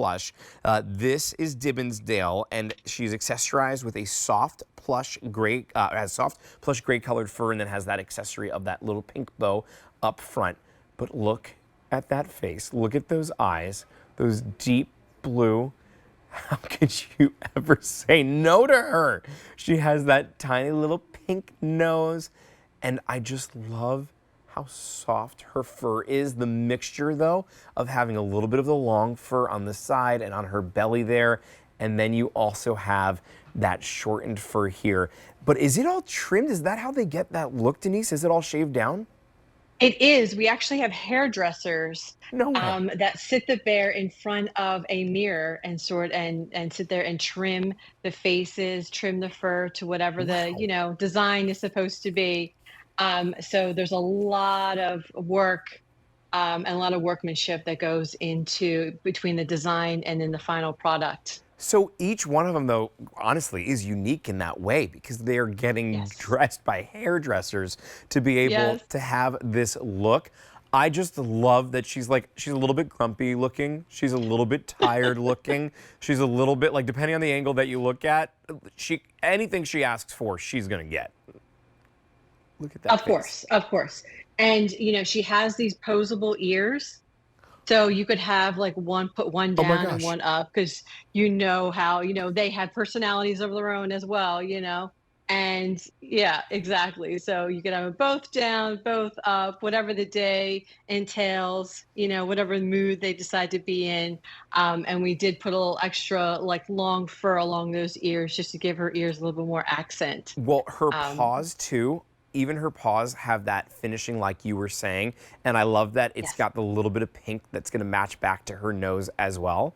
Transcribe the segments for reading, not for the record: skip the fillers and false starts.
Plush. This is Dibbinsdale, and she's accessorized with a soft plush gray, has soft plush gray colored fur, and then has that accessory of that little pink bow up front. But look at that face. Look at those eyes, those deep blue. How could you ever say no to her? She has that tiny little pink nose, and I just love how soft her fur is. The mixture, though, of having a little bit of the long fur on the side and on her belly there, and then you also have that shortened fur here. But is it all trimmed? Is that how they get that look, Denise? Is it all shaved down? It is. We actually have hairdressers No way. that sit the bear in front of a mirror and sit there and trim the faces, trim the fur to whatever the Wow. design is supposed to be. So there's a lot of work and a lot of workmanship that goes into between the design and then the final product. So each one of them, though, honestly, is unique in that way because they are getting Yes. dressed by hairdressers to be able Yes. to have this look. I just love that she's a little bit grumpy looking. She's a little bit tired looking. She's a little bit like, depending on the angle that you look at, anything she asks for, she's gonna get. Look at that Of face. course, of course. And she has these posable ears. So you could have like put one Oh my down and gosh. one up because you know how, they have personalities of their own as well. And yeah, exactly. So you could have 'em both down, both up, whatever the day entails, whatever mood they decide to be in. And we did put a little extra like long fur along those ears just to give her ears a little bit more accent. Well, her Um, paws too, even her paws have that finishing like you were saying. And I love that it's yes. got the little bit of pink that's gonna match back to her nose as well.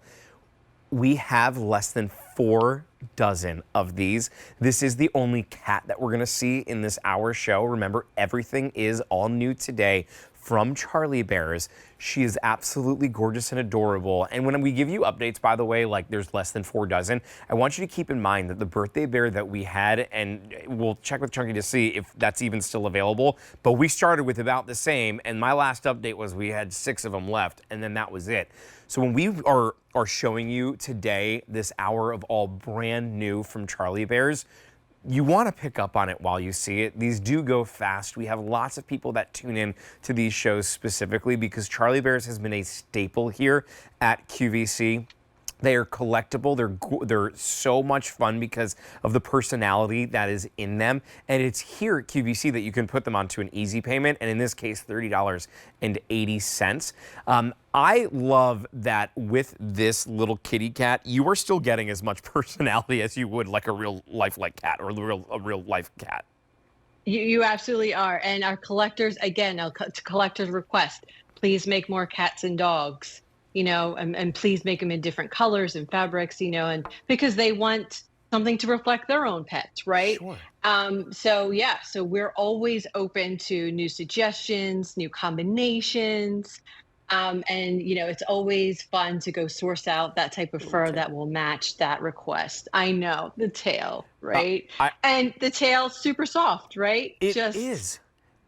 We have less than 4 dozen of these. This is the only cat that we're gonna see in this hour show. Remember, everything is all new today from Charlie Bears. She is absolutely gorgeous and adorable. And when we give you updates, by the way, like there's less than 4 dozen, I want you to keep in mind that the birthday bear that we had, and we'll check with Chunky to see if that's even still available, but we started with about the same, and my last update was we had 6 of them left, and then that was it. So when we are showing you today this hour of all brand new from Charlie Bears, you want to pick up on it while you see it. These do go fast. We have lots of people that tune in to these shows specifically because Charlie Bears has been a staple here at QVC. They are collectible. They're so much fun because of the personality that is in them. And it's here at QVC that you can put them onto an easy payment, and in this case, $30.80. I love that with this little kitty cat, you are still getting as much personality as you would like a real lifelike cat or a real life cat. You absolutely are. And our collectors, again, to collectors' request, please make more cats and dogs, and please make them in different colors and fabrics, and because they want something to reflect their own pets, right? Sure. So yeah, so we're always open to new suggestions, new combinations. And it's always fun to go source out that type of fur Okay. that will match that request. I know the tail, Uh, right? I And the tail's super soft, right? It Just is.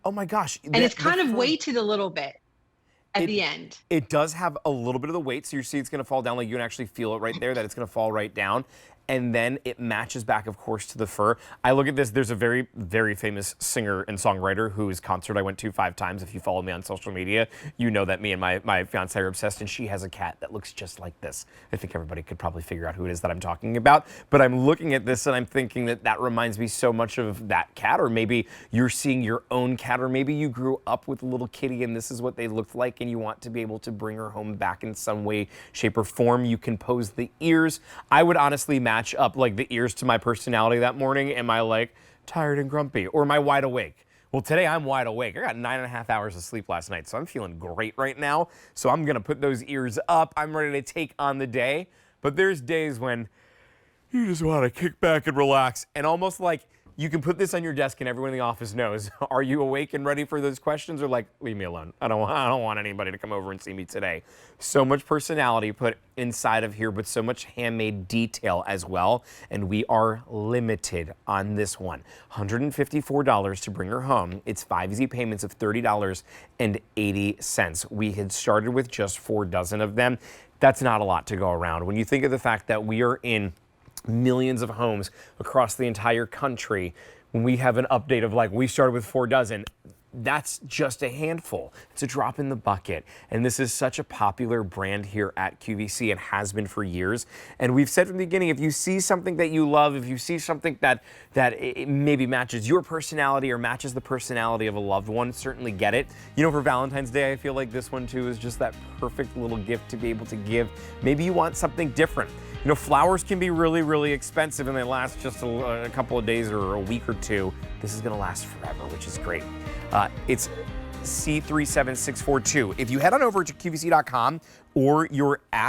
Oh my gosh. and it's The kind of fur. weighted a little bit at It the end. it does have a little bit of the weight, so you see it's gonna fall down, like you can actually feel it right there, that it's gonna fall right down. And then it matches back, of course, to the fur. I look at this, there's a very, very famous singer and songwriter whose concert I went to 5 times. If you follow me on social media, you know that me and my fiance are obsessed, and she has a cat that looks just like this. I think everybody could probably figure out who it is that I'm talking about. But I'm looking at this and I'm thinking that reminds me so much of that cat, or maybe you're seeing your own cat, or maybe you grew up with a little kitty and this is what they looked like and you want to be able to bring her home back in some way, shape, or form. You can pose the ears. I would honestly match up like the ears to my personality that morning. Am I like tired and grumpy, or am I wide awake? Well, today I'm wide awake. I got 9.5 hours of sleep last night, so I'm feeling great right now. So I'm gonna put those ears up. I'm ready to take on the day. But there's days when you just want to kick back and relax, and almost like you can put this on your desk and everyone in the office knows. Are you awake and ready for those questions, or like, leave me alone? I don't want anybody to come over and see me today. So much personality put inside of here, but so much handmade detail as well. And we are limited on this one. $154 to bring her home. It's 5 easy payments of $30.80. We had started with just 4 dozen of them. That's not a lot to go around. When you think of the fact that we are in millions of homes across the entire country, when we have an update of like, we started with 4 dozen, that's just a handful. It's a drop in the bucket. And this is such a popular brand here at QVC and has been for years. And we've said from the beginning, if you see something that you love, if you see something that it maybe matches your personality or matches the personality of a loved one, certainly get it. You know, for Valentine's Day, I feel like this one too is just that perfect little gift to be able to give. Maybe you want something different. You know, flowers can be really, really expensive and they last just a couple of days or a week or two. This is gonna last forever, which is great. It's C37642. If you head on over to QVC.com or your app,